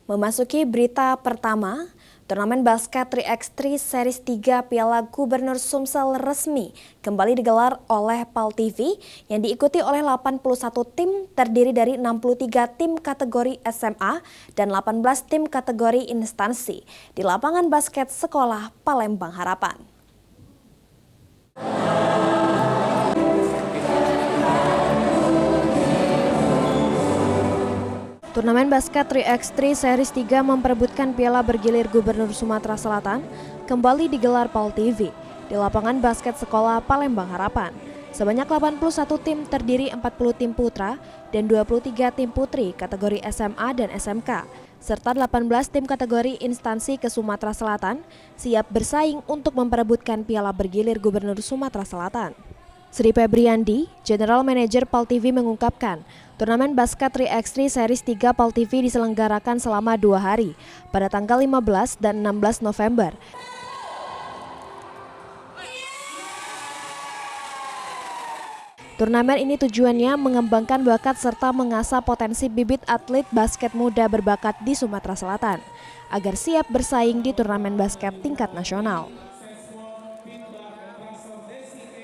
Memasuki berita pertama, turnamen basket 3x3 Series 3 Piala Gubernur Sumsel resmi kembali digelar oleh PAL TV yang diikuti oleh 81 tim terdiri dari 63 tim kategori SMA dan 18 tim kategori instansi di lapangan basket Sekolah Palembang Harapan. Turnamen basket 3x3 Series 3 memperebutkan Piala Bergilir Gubernur Sumatera Selatan kembali digelar PAL TV di lapangan basket Sekolah Palembang Harapan. Sebanyak 81 tim terdiri 40 tim putra dan 23 tim putri kategori SMA dan SMK, serta 18 tim kategori instansi ke Sumatera Selatan siap bersaing untuk memperebutkan Piala Bergilir Gubernur Sumatera Selatan. Sri Febriandi, General Manager PAL TV mengungkapkan, turnamen basket 3x3 Series 3 PAL TV diselenggarakan selama 2 hari pada tanggal 15 dan 16 November. Turnamen ini tujuannya mengembangkan bakat serta mengasah potensi bibit atlet basket muda berbakat di Sumatera Selatan agar siap bersaing di turnamen basket tingkat nasional.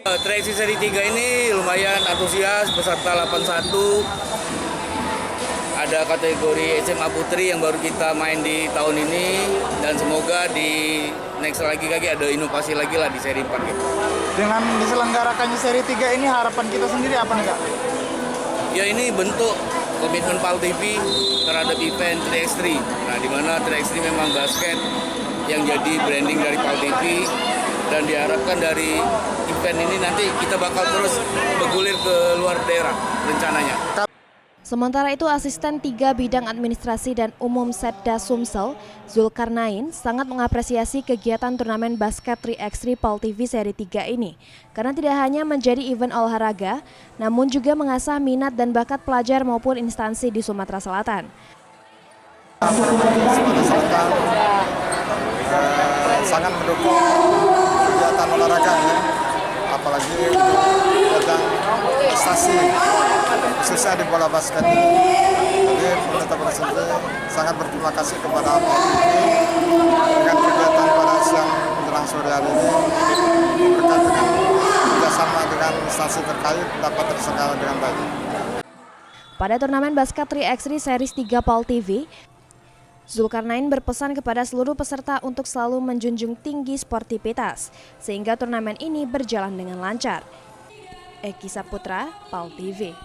3x3 seri 3 ini lumayan antusias, peserta 81, ada kategori SMA Putri yang baru kita main di tahun ini, dan semoga di next lagi ada inovasi lagi lah di seri 4 gitu. Dengan diselenggarakannya seri 3 ini harapan kita sendiri apa nih Kak? Ya ini bentuk komitmen PAL TV terhadap event 3x3, nah di mana 3x3 memang basket yang jadi branding dari PAL TV. Dan diharapkan dari event ini nanti kita bakal terus bergulir ke luar daerah rencananya. Sementara itu, Asisten 3 Bidang Administrasi dan Umum Setda Sumsel, Zulkarnain, sangat mengapresiasi kegiatan turnamen basket 3x3 PAL TV seri 3 ini. Karena tidak hanya menjadi event olahraga, namun juga mengasah minat dan bakat pelajar maupun instansi di Sumatera Selatan. Sangat mendukung kegiatan olahraga ya, apalagi tentang prestasi khususnya di bola basket ini. Jadi pemerintah provinsi sangat berterima kasih kepada PAL TV dengan kegiatan pada siang menjelang sore hari ini berkat dengan kerjasama dengan instansi terkait dapat terselenggara dengan baik. Pada turnamen basket 3x3 Series 3 PAL TV, Zulkarnain berpesan kepada seluruh peserta untuk selalu menjunjung tinggi sportivitas, sehingga turnamen ini berjalan dengan lancar. Eki Saputra, PAL TV.